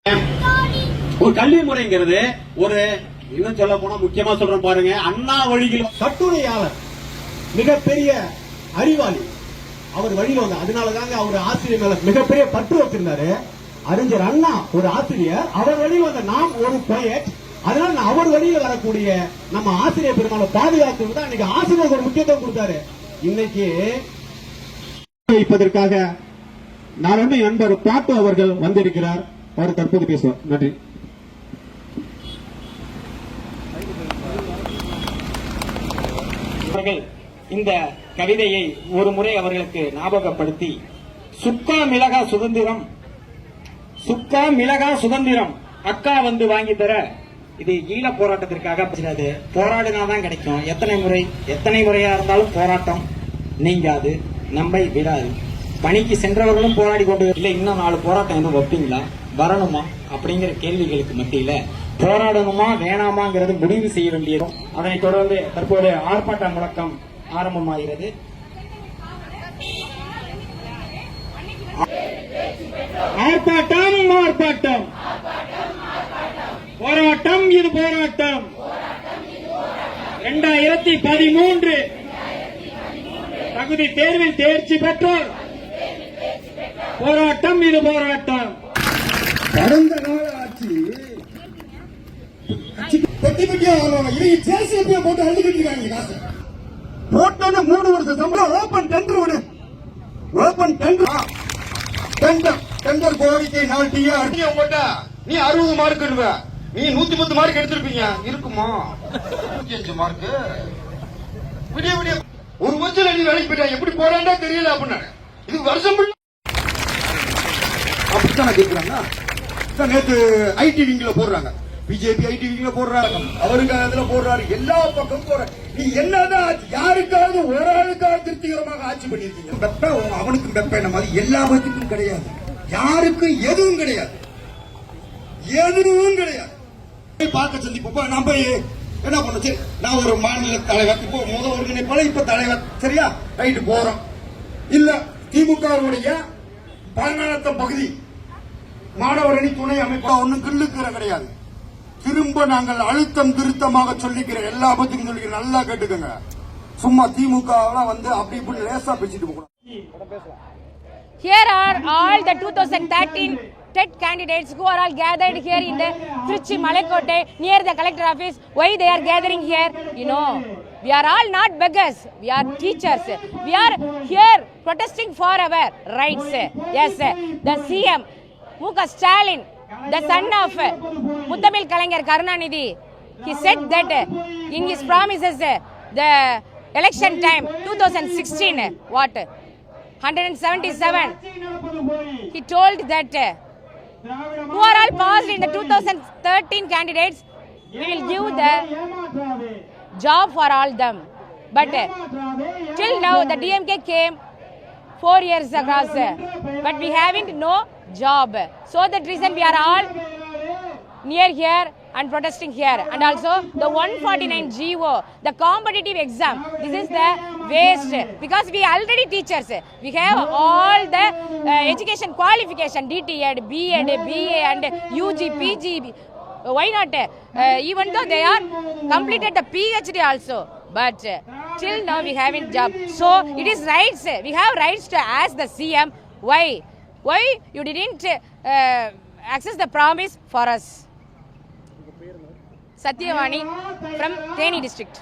ஒரு கல்வி முறைங்கிறது ஒரு இன்னும் சொல்ல போனா முக்கியமா சொல்றேன் பாருங்க, அண்ணா வழியில் கட்டுரையாளர் மிகப்பெரிய அறிவாளி அவர் வழியில் வந்து, அதனாலதாங்க அவர் ஆசிரியர் மேல மிகப்பெரிய பற்று வச்சிருந்தாரு. அறிஞர் அண்ணா ஒரு ஆசிரியர், அவர் வழியில் வந்த நாம் ஒரு பொயட். அதனால அவர் வழியில் வரக்கூடிய நம்ம ஆசிரியர் பெருமாளை பாதுகாக்கிறது தான் இன்னைக்கு ஆசிரியருக்கு ஒரு முக்கியத்துவம் கொடுத்தாரு. இன்னைக்கு வைப்பதற்காக நான் வந்து நண்பர் பாட்டு அவர்கள் வந்திருக்கிறார். அவர் தற்போது பேசுவார். நன்றி. இந்த கவிதையை ஒரு முறை அவர்களுக்கு ஞாபகப்படுத்தி, சுக்கா மிளகா சுதந்திரம், சுக்கா மிளகா சுதந்திரம் அக்கா வந்து வாங்கி தர, இது ஈழ போராட்டத்திற்காக போராடினாதான் கிடைக்கும். எத்தனை முறையா இருந்தாலும் போராட்டம் நீங்காது, நம்மை விடாது. பணிக்கு சென்றவர்களும் போராடி கொண்டு இல்லை, இன்னும் 4 போராட்டம் எதுவும் வைப்பீங்களா, வரணுமா அப்படிங்கிற கேள்விகளுக்கு மத்தியில போராடணுமா வேணாமாங்கிறது முடிவு செய்ய வேண்டியதும். அதனைத் தொடர்ந்து தற்போது ஆர்ப்பாட்ட முழக்கம் ஆரம்பமாகிறது. ஆர்ப்பாட்டம் ஆர்ப்பாட்டம், போராட்டம் இது போராட்டம். 2013 தகுதி தேர்வில் தேர்ச்சி பெற்றோர் போராட்டம் இது போராட்டம். கடந்த கால ஆட்சி பெட்டி பெட்டியா ஜேசிபியை போட்டு அழுதுகிட்டு இருக்காங்க. காசு போட்டோன்னு 3 வருஷம் சம்பளம். ஓபன் டெண்டர் விடு, ஓபன் டெண்டர் டெண்டர் கோரிக்கை 4 டிஆர் உங்கள்கிட்ட. நீ 60 மார்க் எடுவ, நீ 110 மார்க் எடுத்திருப்பீங்க. இருக்குமா 105 மார்க்? விடிய விடிய ஒரு வருஷம் நீ வேலைக்கு போயிட்டா எப்படி போறாண்டா தெரியல அப்படின்னு. இது வருஷம் அப்படித்தான் கேட்கிறாங்க. நேற்று ஐடி விங்ல போடுறாங்க, பிஜேபி ஐடி விங்ல போடுறாங்க, அவருக்கு அதுல போடுறாரு, எல்லா பக்கம் போற. நீ என்னதான் யாருக்காவது ஒரு ஆளுக்காவது திருப்திகரமாக ஆட்சி பண்ணிருக்கீங்க? வெப்ப அவனுக்கு வெப்ப என்ன மாதிரி எல்லா பட்சத்துக்கும் கிடையாது, யாருக்கும் எதுவும் கிடையாது, எதுவும் கிடையாது. பார்க்க சந்திப்போம். நான் போய் என்ன பண்ணுச்சு, நான் ஒரு மாநில தலைவர், இப்போ முதல் ஒருங்கிணைப்பாளர், இப்ப தலைவர், சரியா ரைட்டு போறோம். இல்ல திமுகவுடைய பழங்காலத்த பகுதி மாணவர் அணி துணை அமைப்பு ஒன்னும் கிள்ளுக்கிற கிடையாது. திரும்ப நாங்கள் அழுத்தம் திருத்தமாக சொல்லிக்கிற எல்லா பத்தியும் சொல்லிக்கிற, நல்லா கேட்டுக்கோங்க. சும்மா திமுக வந்து அப்படி இப்படி லேசா பேசிட்டு போகணும். Here are all the 2013 TET candidates who are all gathered here in the Trichy Malakote near the collector office. Why they are gathering here? You know, we are all not beggars. We are teachers. We are here protesting for our rights. Yes, the CM Muka Stalin, the son of Muthamil Kalaignar Karunanidhi, he said that in his promises, the election time 2016, what 177, he told that who are all passed in the 2013 candidates, we will give the job for all them. But till now the DMK came 4 years across, but we haven't no job. So that reason we are all near here and protesting here. And also the 149 GO, the competitive exam, this is the waste, because we already teachers, we have all the education qualification, DTED, BEd, BA and UG, PG. Why not? Even though they are completed the PhD also, but till now we haven't job. So it is rights, we have rights to ask the CM why you didn't access the promise for us. Satyavani from Theni district.